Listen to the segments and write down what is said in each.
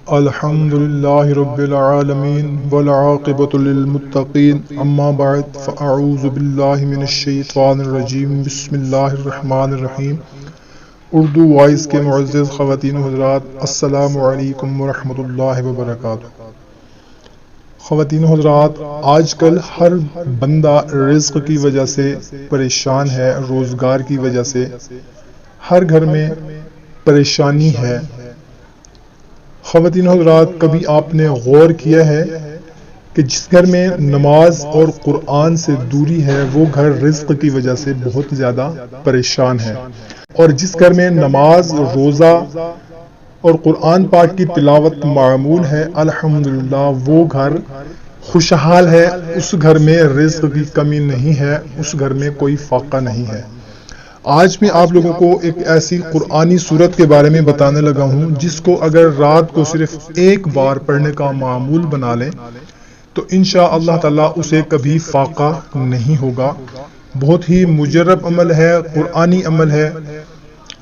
الحمد لله رب العالمين والعاقبة للمتقين اما بعد فاعوذ بالله من الشیطان الرجیم بسم اللہ الرحمن الرحیم۔ اردو وائس کے معزز خواتین و حضرات، السلام علیکم ورحمۃ اللہ وبرکاتہ۔ خواتین و حضرات، آج کل ہر بندہ رزق کی وجہ سے پریشان ہے، روزگار کی وجہ سے ہر گھر میں پریشانی ہے۔ خواتین حضرات، کبھی آپ نے غور کیا ہے کہ جس گھر میں نماز اور قرآن سے دوری ہے وہ گھر رزق کی وجہ سے بہت زیادہ پریشان ہے، اور جس گھر میں نماز، روزہ اور قرآن پاک کی تلاوت معمول ہے الحمدللہ وہ گھر خوشحال ہے، اس گھر میں رزق کی کمی نہیں ہے، اس گھر میں کوئی فاقہ نہیں ہے۔ آج میں آپ لوگوں کو ایک ایسی قرآنی سورت کے بارے میں بتانے لگا ہوں جس کو اگر رات کو صرف ایک بار پڑھنے کا معمول بنا لیں تو انشاءاللہ تعالی اسے کبھی فاقہ نہیں ہوگا۔ بہت ہی مجرب عمل ہے، قرآنی عمل ہے،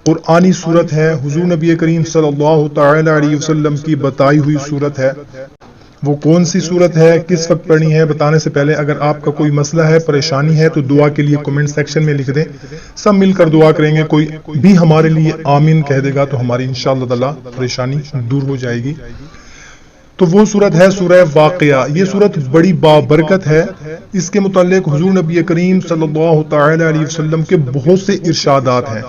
قرآنی سورت ہے، حضور نبی کریم صلی اللہ تعالی علیہ وسلم کی بتائی ہوئی سورت ہے۔ وہ کون سی سورت ہے، کس وقت پڑھنی ہے، بتانے سے پہلے اگر آپ کا کوئی مسئلہ ہے، پریشانی ہے تو دعا کے لیے کمنٹ سیکشن میں لکھ دیں، سب مل کر دعا کریں گے۔ کوئی بھی ہمارے لیے آمین کہہ دے گا تو ہماری انشاءاللہ تعالی پریشانی دور ہو جائے گی۔ تو وہ سورت ہے سورہ واقعہ۔ یہ سورت بڑی بابرکت ہے۔ اس کے متعلق حضور نبی کریم صلی اللہ تعالی علیہ وسلم کے بہت سے ارشادات ہیں۔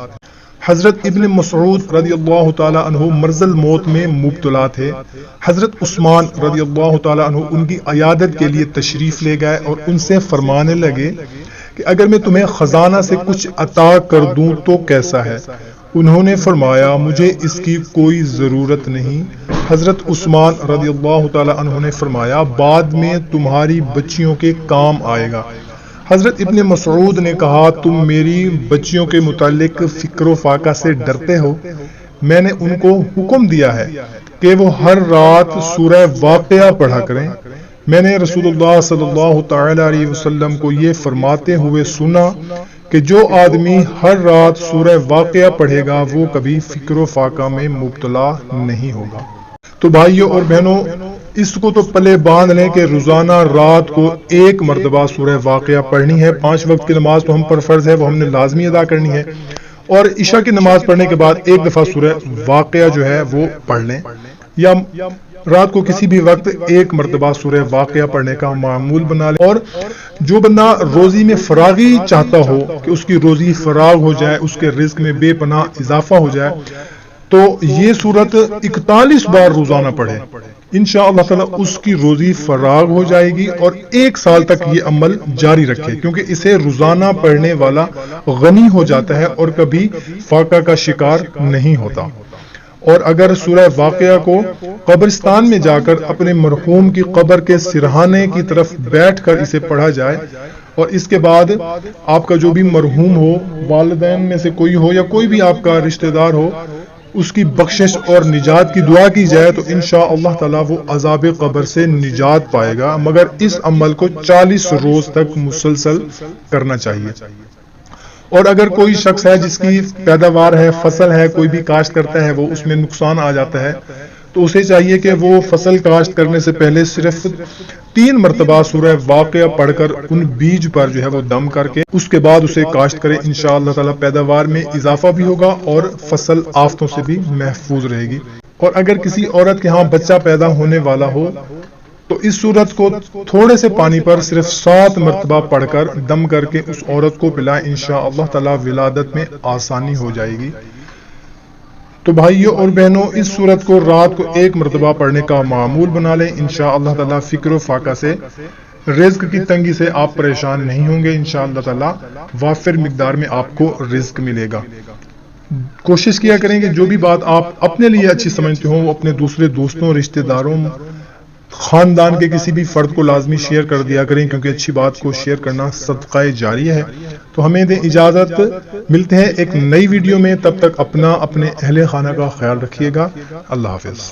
حضرت ابن مسعود رضی اللہ تعالی عنہ مرض الموت میں مبتلا تھے۔ حضرت عثمان رضی اللہ تعالی عنہ ان کی عیادت کے لیے تشریف لے گئے اور ان سے فرمانے لگے کہ اگر میں تمہیں خزانہ سے کچھ عطا کر دوں تو کیسا ہے؟ انہوں نے فرمایا مجھے اس کی کوئی ضرورت نہیں۔ حضرت عثمان رضی اللہ تعالی عنہ نے فرمایا بعد میں تمہاری بچیوں کے کام آئے گا۔ حضرت ابن مسعود نے کہا تم میری بچیوں کے متعلق فکر و فاقہ سے ڈرتے ہو؟ میں نے ان کو حکم دیا ہے کہ وہ ہر رات سورہ واقعہ پڑھا کریں۔ میں نے رسول اللہ صلی اللہ تعالی علیہ وسلم کو یہ فرماتے ہوئے سنا کہ جو آدمی ہر رات سورہ واقعہ پڑھے گا وہ کبھی فکر و فاقہ میں مبتلا نہیں ہوگا۔ تو بھائیوں اور بہنوں، اس کو تو پلے باندھ لیں کہ روزانہ رات کو ایک مرتبہ سورہ واقعہ پڑھنی ہے۔ 5 وقت کی نماز تو ہم پر فرض ہے، وہ ہم نے لازمی ادا کرنی ہے، اور عشاء کی نماز پڑھنے کے بعد ایک دفعہ سورہ واقعہ جو ہے وہ پڑھ لیں، یا رات کو کسی بھی وقت ایک مرتبہ سورہ واقعہ پڑھنے کا معمول بنا لیں۔ اور جو بندہ روزی میں فراغی چاہتا ہو کہ اس کی روزی فراغ ہو جائے، اس کے رزق میں بے پناہ اضافہ ہو جائے، تو یہ سورت 41 بار روزانہ پڑھے، انشاءاللہ تعالی اس کی روزی فراغ ہو جائے گی، اور 1 سال تک یہ عمل جاری رکھے، کیونکہ اسے روزانہ پڑھنے والا غنی ہو جاتا ہے اور کبھی فاقہ کا شکار نہیں ہوتا۔ اور اگر سورہ واقعہ کو قبرستان میں جا کر اپنے مرحوم کی قبر کے سرہانے کی طرف بیٹھ کر اسے پڑھا جائے، اور اس کے بعد آپ کا جو بھی مرحوم ہو، والدین میں سے کوئی ہو یا کوئی بھی آپ کا رشتہ دار ہو، اس کی بخشش اور نجات کی دعا کی جائے تو انشاءاللہ تعالی وہ عذاب قبر سے نجات پائے گا، مگر اس عمل کو 40 روز تک مسلسل کرنا چاہیے۔ اور اگر کوئی شخص ہے جس کی پیداوار ہے، فصل ہے، کوئی بھی کاشت کرتا ہے، وہ اس میں نقصان آ جاتا ہے، تو اسے چاہیے کہ وہ فصل کاشت کرنے سے پہلے صرف 3 مرتبہ سورہ واقعہ پڑھ کر ان بیج پر جو ہے وہ دم کر کے اس کے بعد اسے کاشت کرے، انشاءاللہ تعالی پیداوار میں اضافہ بھی ہوگا اور فصل آفتوں سے بھی محفوظ رہے گی۔ اور اگر کسی عورت کے ہاں بچہ پیدا ہونے والا ہو تو اس سورت کو تھوڑے سے پانی پر صرف 7 مرتبہ پڑھ کر دم کر کے اس عورت کو پلائیں، انشاءاللہ تعالی ولادت میں آسانی ہو جائے گی۔ تو بھائیوں اور بہنوں، اس سورت کو رات کو 1 مرتبہ پڑھنے کا معمول بنا لیں، انشاءاللہ تعالی فکر و فاقہ سے، رزق کی تنگی سے آپ پریشان نہیں ہوں گے، انشاءاللہ تعالی وافر مقدار میں آپ کو رزق ملے گا۔ کوشش کیا کریں کہ جو بھی بات آپ اپنے لیے اچھی سمجھتے ہوں وہ اپنے دوسرے دوستوں، رشتہ داروں، خاندان کے کسی بھی فرد کو لازمی شیئر کر دیا کریں، کیونکہ اچھی بات کو شیئر کرنا صدقہ جاری ہے۔ تو ہمیں دیں اجازت، ملتے ہیں ایک نئی ویڈیو میں، تب تک اپنا اپنے اہل خانہ کا خیال رکھیے گا۔ اللہ حافظ۔